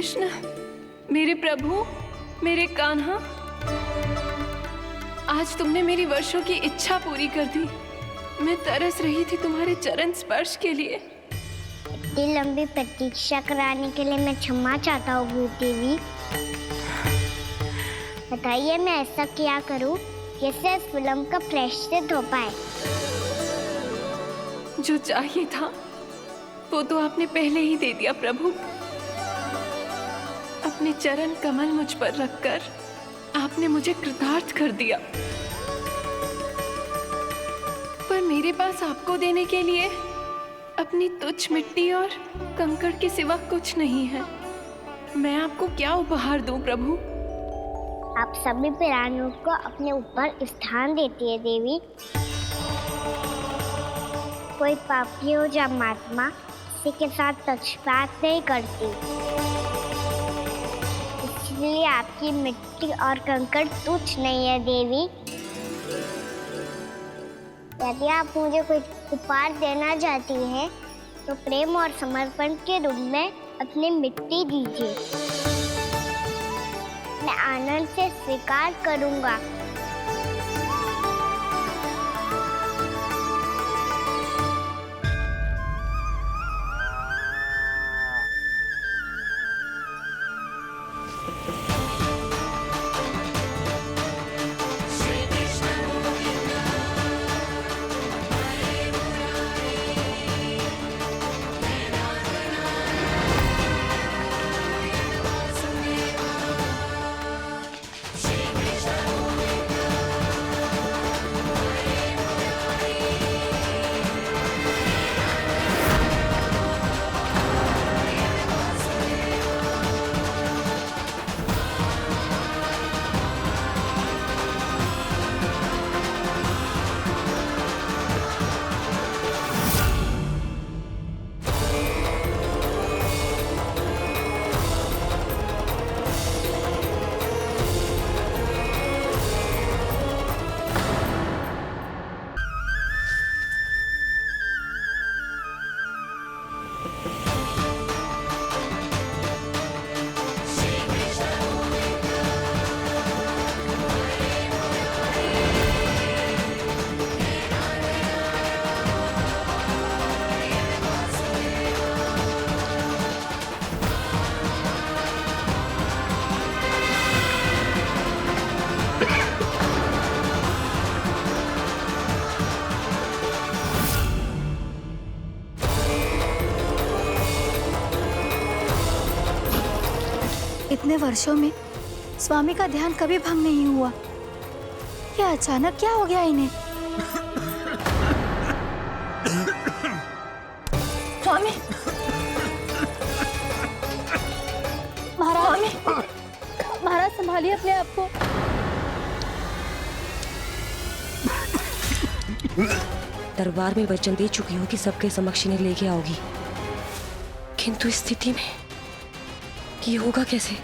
कृष्ण, मेरे प्रभु, मेरे कान्हा, आज तुमने मेरी वर्षों की इच्छा पूरी कर दी। मैं तरस रही थी तुम्हारे चरण स्पर्श के लिए। इतनी लंबी प्रतीक्षा कराने के लिए मैं क्षमा चाहता हूँ भूत देवी। बताइए मैं ऐसा क्या करूँ जिससे इस फिल्म का प्रायश्चित हो पाए। जो चाहिए था वो तो आपने पहले ही दे दिया प्रभु। अपने चरण कमल मुझ पर रखकर आपने मुझे कृतार्थ कर दिया। पर मेरे पास आपको देने के लिए अपनी तुच्छ मिट्टी और कंकड़ के सिवा कुछ नहीं है। मैं आपको क्या उपहार दूं प्रभु? आप सभी प्राणियों को अपने ऊपर स्थान देती है देवी। कोई पापी हो या महात्मा किसी के साथ पक्षपात नहीं करती, इसलिए आपकी मिट्टी और कंकड़ तुच्छ नहीं है देवी। यदि आप मुझे कोई उपहार देना चाहती हैं तो प्रेम और समर्पण के रूप में अपनी मिट्टी दीजिए। मैं आनंद से स्वीकार करूंगा। इतने वर्षों में स्वामी का ध्यान कभी भंग नहीं हुआ। ये अचानक क्या हो गया इन्हें? स्वामी, महाराज, महाराज संभालिए अपने आप को। दरबार में वचन दे चुकी हूँ कि सबके समक्ष इन्हें लेके आओगी, किंतु इस स्थिति में ये होगा कैसे?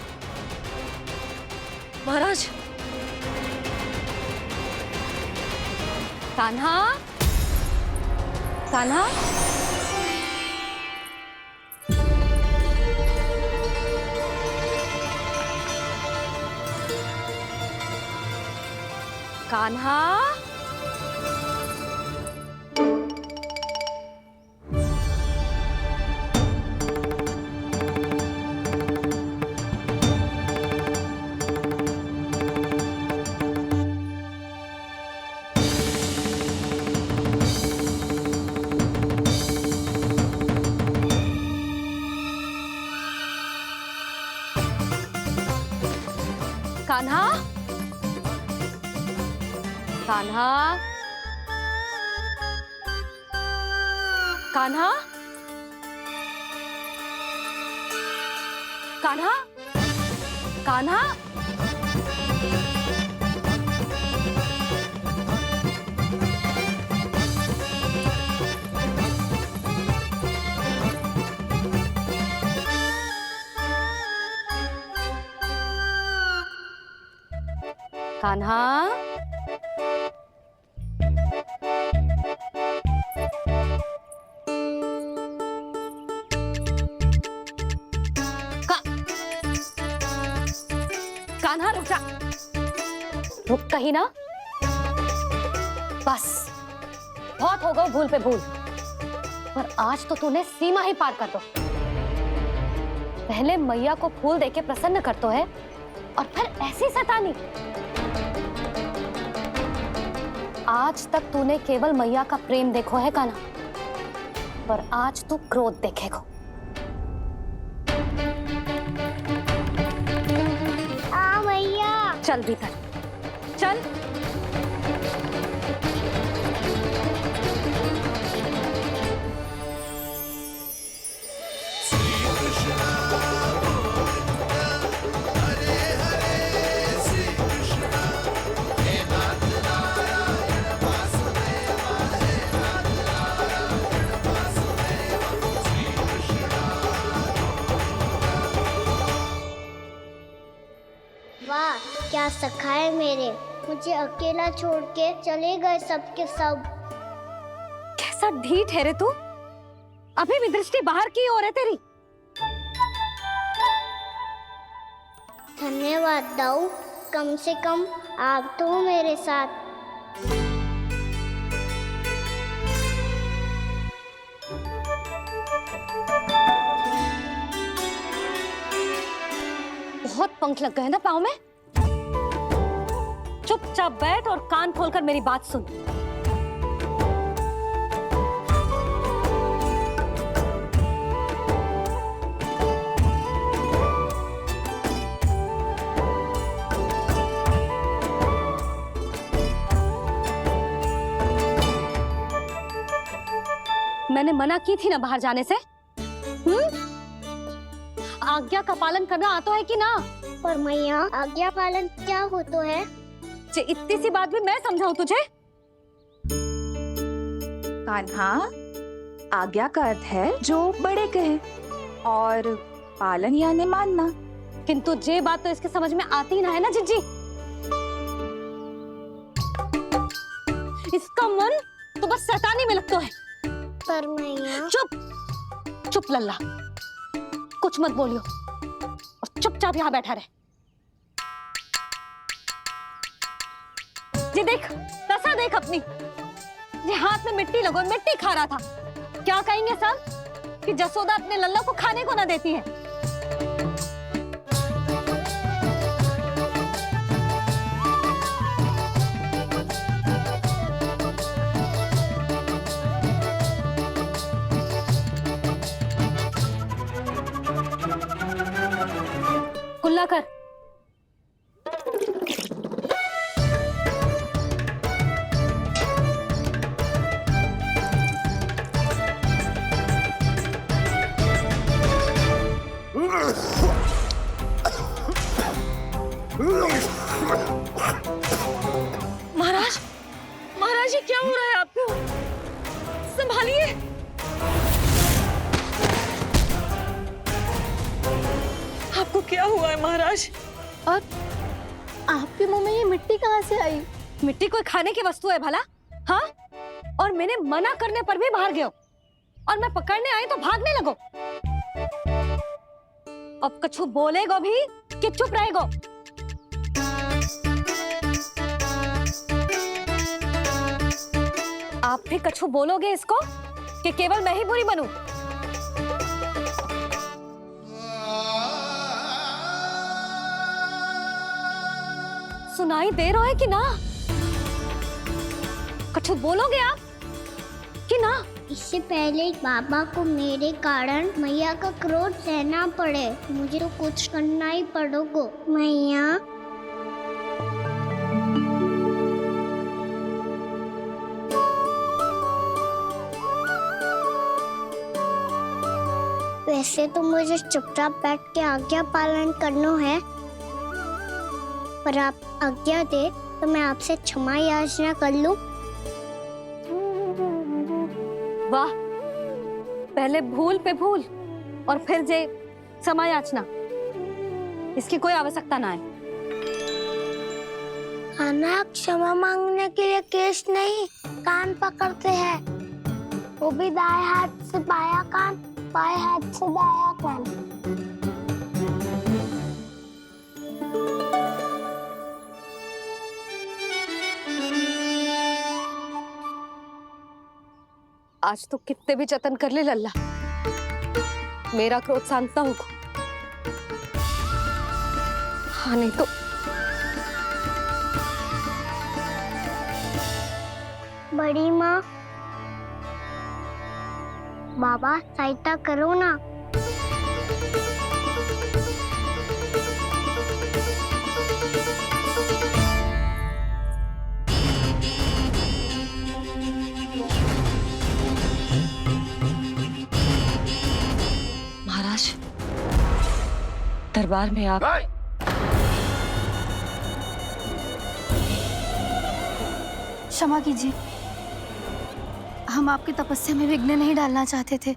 महाराज, कान्हा, कान्हा, कान्हा, कान्हा, कान्हा, कान्हा, कान्हा, कान्हा, कान्हा, जा। रुक कहीं ना। बस बहुत हो गया भूल पे भूल, पर आज तो तूने सीमा ही पार कर दो। पहले मैया को फूल देके प्रसन्न करतो है और फिर ऐसी सतानी। आज तक तूने केवल मैया का प्रेम देखो है कान्हा, पर आज तू क्रोध देखेगा। मैया चल भीतर चल। वाह, क्या सखा है मेरे, मुझे अकेला छोड़ के चले गए सबके सब। कैसा ढीठ है रे तू, अभी भी दृष्टि बाहर की ओर है तेरी। धन्यवाद दाऊ, कम से कम आप तो हो मेरे साथ। बहुत पंख लग गए ना पाँव में। चुपचाप बैठ और कान खोलकर मेरी बात सुन। मैंने मना की थी ना बाहर जाने से। आज्ञा का पालन करना आता है कि ना? पर मैया, आज्ञा पालन क्या होता है? इतनी सी बात भी मैं समझाऊं तुझे? कान्हा, आज्ञा का अर्थ है जो बड़े कहे, और पालन यानी मानना। किंतु ये बात तो इसके समझ में आती ना है ना जिज्जी। इसका मन तो बस शैतानी में लगता है। पर मैया। चुप चुप लल्ला, कुछ मत बोलियो और चुपचाप यहाँ बैठा रहे। ये देख, दशा देख अपनी। ये हाथ में मिट्टी लगो, मिट्टी खा रहा था। क्या कहेंगे सब कि जसोदा अपने लल्ला को खाने को ना देती है। कुल्ला कर। महाराज, महाराज ये क्या हो रहा है आपको? संभालिए। आपको क्या हुआ है महाराज? और आपके मुंह में ये मिट्टी कहाँ से आई? मिट्टी कोई खाने की वस्तु है भला? हाँ, और मैंने मना करने पर भी बाहर गए और मैं पकड़ने आई तो भागने लगो। अब कछु बोलेगो भी कि चुप रहेगो? आप भी कछु बोलोगे इसको कि केवल मैं ही बुरी बनूं? सुनाई दे रहा है कि ना? कछु बोलोगे आप कि ना? इससे पहले बाबा को मेरे कारण मैया का क्रोध सहना पड़े, मुझे तो कुछ करना ही पड़ेगा। मैया, वैसे तो मुझे चुपचाप बैठ के आज्ञा पालन करना है, पर आप आज्ञा दे तो मैं आपसे क्षमा याचना कर लूं। वाह, पहले भूल पे भूल और फिर जे क्षमा याचना, इसकी कोई आवश्यकता ना है। खाना क्षमा मांगने के लिए केस नहीं, कान पकड़ते हैं, वो भी दाएं हाथ से बायां कान, बाएं हाथ से दायां कान। आज तो कितने भी जतन कर ले लल्ला, मेरा क्रोध शांत ना होगा। हाँ नहीं तो बड़ी माँ, बाबा सहायता करो ना। महाराज, दरबार में आप क्षमा कीजिए, हम आपकी तपस्या में विघ्न नहीं डालना चाहते थे।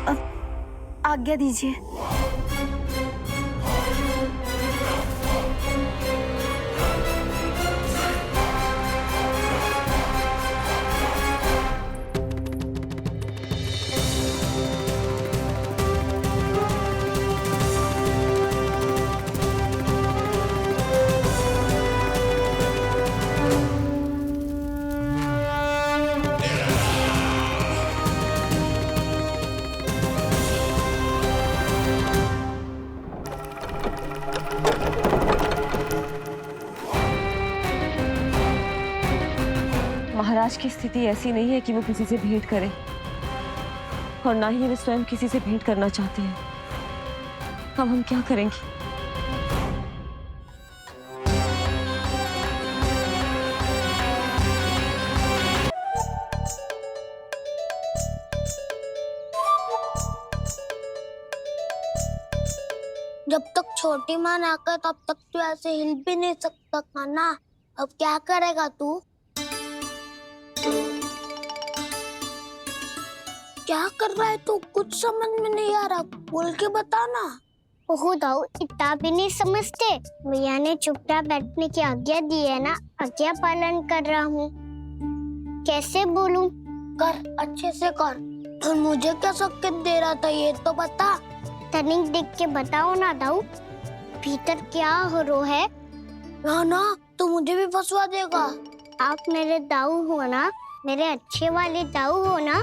अब आज्ञा दीजिए। महाराज की स्थिति ऐसी नहीं है कि वो किसी से भेंट करें, और ना ही वे स्वयं किसी से भेंट करना चाहते हैं। अब हम क्या करेंगे? जब तक छोटी माँ ना कर तब तक तू ऐसे हिल भी नहीं सकता था ना। अब क्या करेगा तू? क्या कर रहा है तू? कुछ समझ में नहीं आ रहा, बोल के बता ना। ओहो दाऊ, इतना भी नहीं समझते। भैया ने चुपचाप बैठने की आज्ञा दी है ना, आज्ञा पालन कर रहा हूँ। कैसे बोलूं? कर, अच्छे से कर। और मुझे क्या संकेत दे रहा था ये तो बता। तनिक देख के बताओ ना दाऊ, भीतर क्या हो रहा है? ना तू मुझे भी फंसवा देगा। आप मेरे दाऊ हो ना, मेरे अच्छे वाले दाऊ हो ना,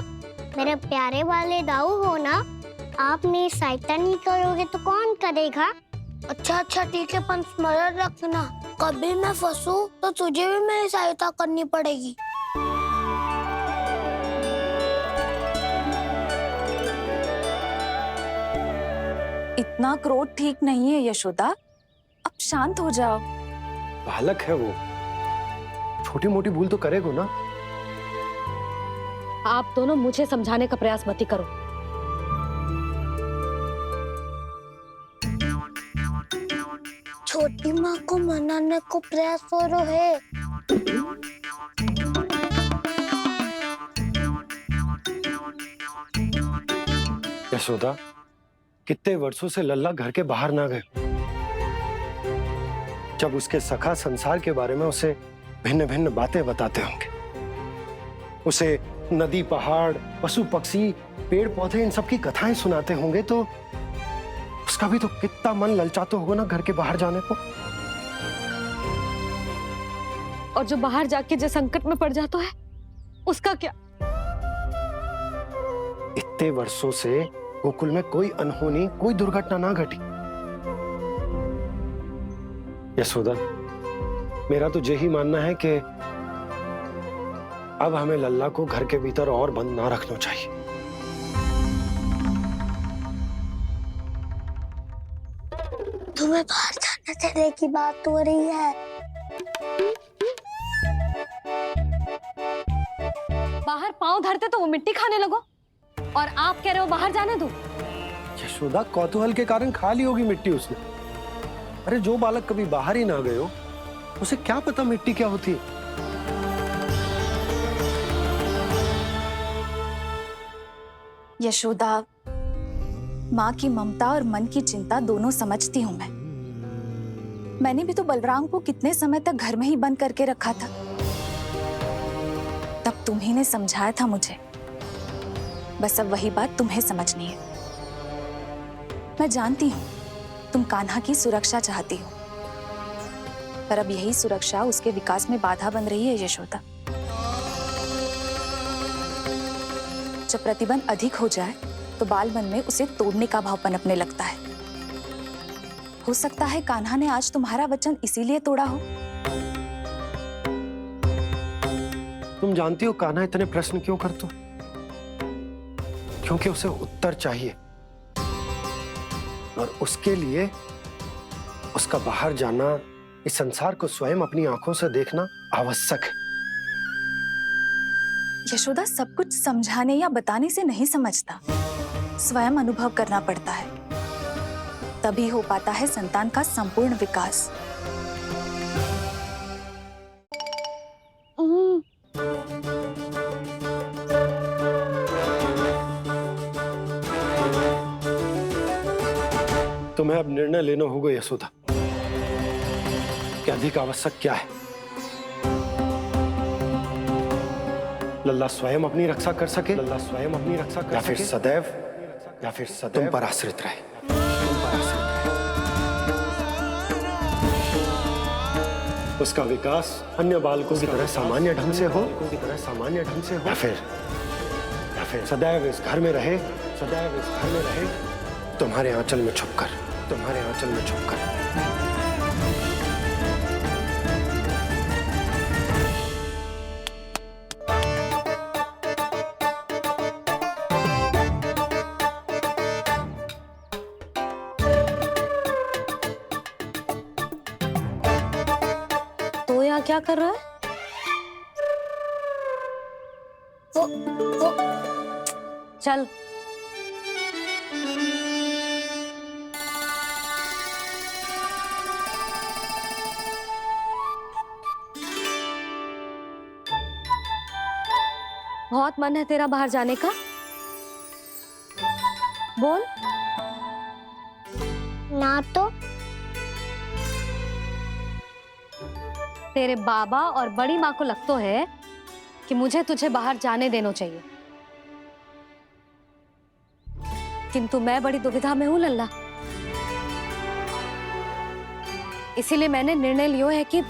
मेरे प्यारे वाले दाऊ हो ना। आप मेरी सहायता नहीं करोगे तो कौन करेगा? अच्छा ठीक है, पर स्मरण रखना, कभी मैं फंसूं तो तुझे भी मेरी सहायता करनी पड़ेगी। इतना क्रोध ठीक नहीं है यशोदा, अब शांत हो जाओ। बालक है वो, छोटी मोटी भूल तो करेगा ना। आप दोनों मुझे समझाने का प्रयास मत ही करो। छोटी माँ को मनाने को प्रयास हो रहा है। यशोदा, कितने वर्षों से लल्ला घर के बाहर ना गए। जब उसके सखा संसार के बारे में उसे भिन्न भिन्न बातें बताते होंगे, उसे नदी, पहाड़, पशु पक्षी, पेड़ पौधे, इन सब की कथाएं सुनाते होंगे, तो उसका भी तो कितना मन ललचाता होगा ना घर के बाहर जाने को। और जो बाहर जाके जो संकट में पड़ जाता है उसका क्या? इतने वर्षों से गोकुल में कोई अनहोनी, कोई दुर्घटना ना घटी। यशोदा, मेरा तो यही मानना है कि अब हमें लल्ला को घर के भीतर और बंद ना रखना चाहिए। तुम्हें बाहर जाने देने की बात हो रही है। बाहर पांव धरते तो वो मिट्टी खाने लगो, और आप कह रहे हो बाहर जाने दो। यशोदा, कौतूहल के कारण खा ली होगी मिट्टी उसने। अरे जो बालक कभी बाहर ही ना गए हो, उसे क्या पता मिट्टी क्या होती है। यशोदा, माँ की ममता और मन की चिंता दोनों समझती हूँ मैं। मैंने भी तो बलराम को कितने समय तक घर में ही बंद करके रखा था। तब तुम्ही ने समझाया था मुझे। बस अब वही बात तुम्हें समझनी है। मैं जानती हूँ तुम कान्हा की सुरक्षा चाहती हो, पर अब यही सुरक्षा उसके विकास में बाधा बन रही है यशोदा। जब प्रतिबंध अधिक हो जाए तो बाल मन में उसे तोड़ने का भाव पनपने लगता है। हो सकता है कान्हा ने आज तुम्हारा वचन इसीलिए तोड़ा हो। तुम जानती हो कान्हा इतने प्रश्न क्यों करता? क्योंकि उसे उत्तर चाहिए और उसके लिए उसका बाहर जाना, इस संसार को स्वयं अपनी आंखों से देखना आवश्यक है। यशोदा सब कुछ समझाने या बताने से नहीं समझता, स्वयं अनुभव करना पड़ता है, तभी हो पाता है संतान का संपूर्ण विकास। तुम्हें अब निर्णय लेना होगा यशोदा कि अधिक आवश्यक क्या है। लल्ला स्वयं अपनी रक्षा कर सके, लल्ला स्वयं अपनी रक्षा कर सके, या फिर सदैव तुम पर आश्रित रहे, तुम पर आश्रित रहे। उसका विकास अन्य बालकों की तरह सामान्य ढंग से हो, या फिर सदैव इस घर में रहे, सदैव इस घर में रहे, तुम्हारे आंचल में छुपकर, तुम्हारे आंचल में छुपकर। तो यहाँ क्या कर रहा है? चल बहुत मन है तेरा बाहर जाने का, बोल। ना तो तेरे बाबा और बड़ी माँ को लगता है कि मुझे तुझे बाहर जाने देना चाहिए, किंतु मैं बड़ी दुविधा में हूं लल्ला। इसीलिए मैंने निर्णय लिया है कि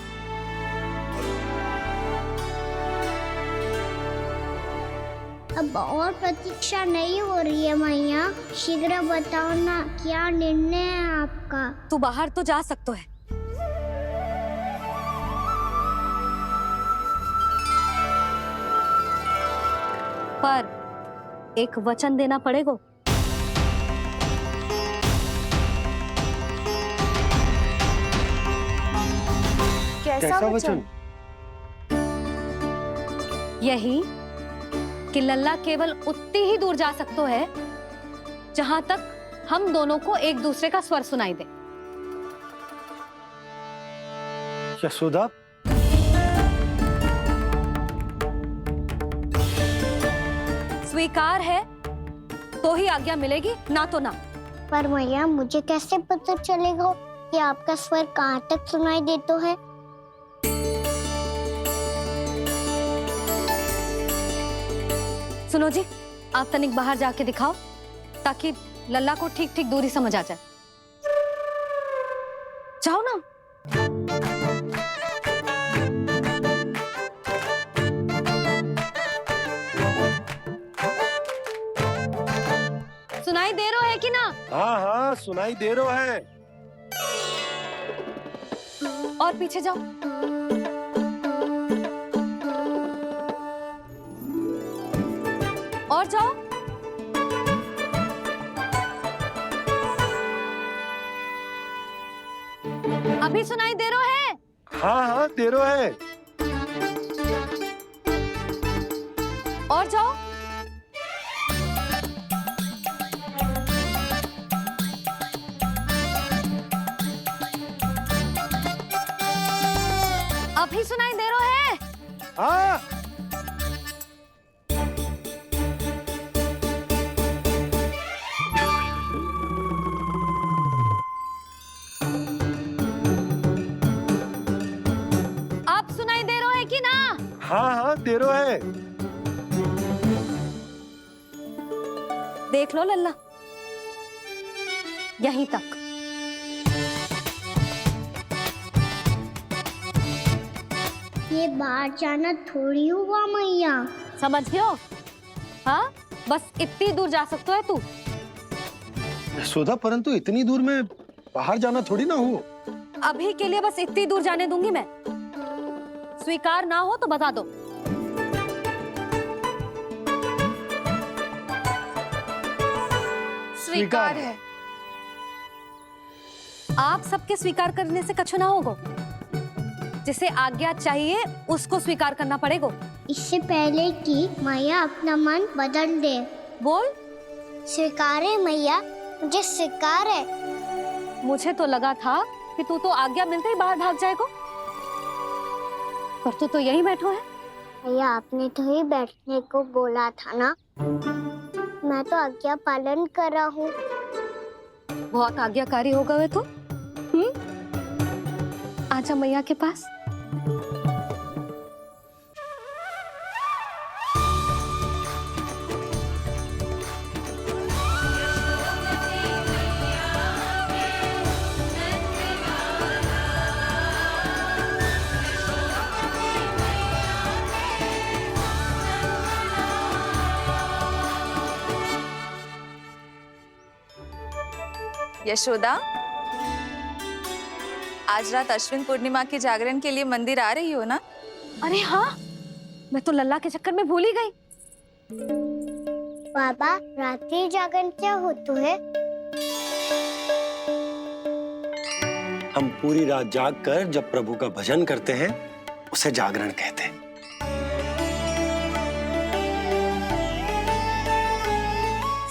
अब और प्रतीक्षा नहीं हो रही है मैया, शीघ्र बताओ ना क्या निर्णय है आपका। तू बाहर तो जा सकता है, पर एक वचन देना पड़ेगा। कैसा वचन? यही कि लल्ला केवल उतनी ही दूर जा सकता है जहां तक हम दोनों को एक दूसरे का स्वर सुनाई दे। यशोदा, स्वीकार है तो ही आज्ञा मिलेगी, ना तो ना। पर मैया मुझे कैसे पता चलेगा कि आपका स्वर कहाँ तक सुनाई देता है? सुनो जी, आप तनिक बाहर जाके दिखाओ ताकि लल्ला को ठीक ठीक दूरी समझ आ जाए। जाओ ना। सुनाई दे रहा है कि ना? हाँ हाँ सुनाई दे रहा है। और पीछे जाओ। और जाओ। अभी सुनाई दे रहा है? हाँ हाँ दे रहा है। और जाओ। अभी सुनाई दे रहा है? हाँ आप सुनाई दे रहा है कि ना? हाँ हाँ दे रहा है। देख लो लल्ला, यहीं तक। ये बाहर जाना थोड़ी हुआ मैया। समझ गयो? हाँ, बस इतनी दूर जा सकता है तू। यशोदा, परंतु इतनी दूर में बाहर जाना थोड़ी ना हो। अभी के लिए बस इतनी दूर जाने दूंगी मैं। स्वीकार ना हो तो बता दो। स्वीकार है। आप सबके स्वीकार करने से कछु ना होगा। जिसे आज्ञा चाहिए उसको स्वीकार करना पड़ेगा। इससे पहले कि मैया अपना मन बदल दे। बोल। स्वीकार है मैया, मुझे स्वीकार है। मुझे तो लगा था कि तू तो आज्ञा मिलते ही बाहर भाग जाएगा, पर तू तो यहीं बैठो है। मैया, आपने तो ही बैठने को बोला था ना। मैं तो आज्ञा पालन कर रहा हूँ। बहुत आज्ञाकारी हो गए तू। आजा मैया के पास। यशोदा, आज रात अश्विन पूर्णिमा की जागरण के लिए मंदिर आ रही हो ना? अरे हाँ, मैं तो लल्ला के चक्कर में भूल ही गई। बाबा, रात्रि जागरण क्या होता है? हम पूरी रात जाग कर जब प्रभु का भजन करते हैं उसे जागरण कहते हैं।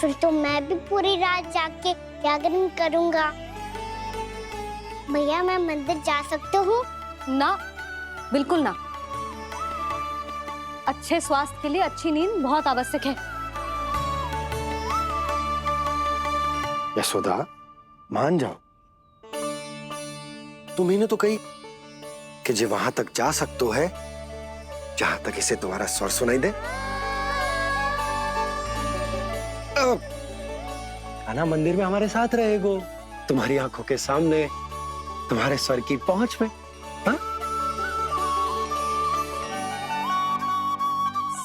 फिर तो मैं भी पूरी रात जाग के जागरण करूंगा। भैया, मैं मंदिर जा सकती हूँ? ना, बिल्कुल ना। अच्छे स्वास्थ्य के लिए अच्छी नींद बहुत आवश्यक है। यशोदा, मान जाओ। तुम्ही ने तो कही कि जे वहां तक जा सकते है जहां तक इसे तुम्हारा स्वर सुनाई दे। आना मंदिर में हमारे साथ रहेगो, तुम्हारी आंखों के सामने, तुम्हारे स्वर की पहुंच में। हाँ?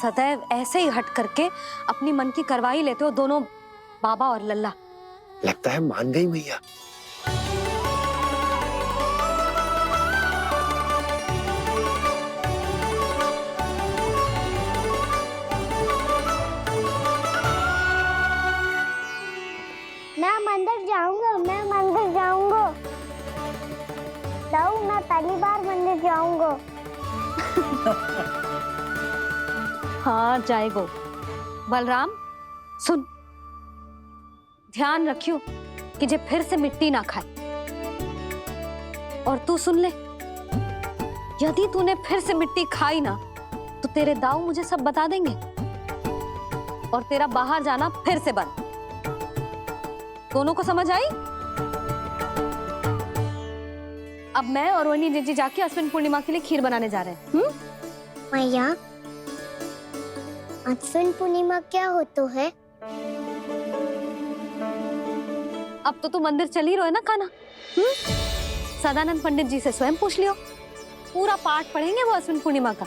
सदैव ऐसे ही हट करके अपनी मन की करवाई लेते हो दोनों बाबा और लल्ला। लगता है मान गई मैया। मैं मंदिर जाऊंगा, मैं मंदिर जाऊंगा। दाऊ, मैं पहली बार मंदिर जाऊंगा। हाँ, जाएगो। बलराम, सुन, ध्यान रखियो कि जे फिर से मिट्टी ना खाए। और तू सुन ले, यदि तूने फिर से मिट्टी खाई ना तो तेरे दाऊ मुझे सब बता देंगे और तेरा बाहर जाना फिर से बंद। दोनों को समझ आई? अब मैं और रोहिणी जीजी जाके अश्विन पूर्णिमा के लिए खीर बनाने जा रहे हैं। मैया, अश्विन पूर्णिमा क्या होता है? अब तो तू मंदिर चल ही रहो है ना कान्हा? सदानंद पंडित जी से स्वयं पूछ लियो। पूरा पाठ पढ़ेंगे वो अश्विन पूर्णिमा का।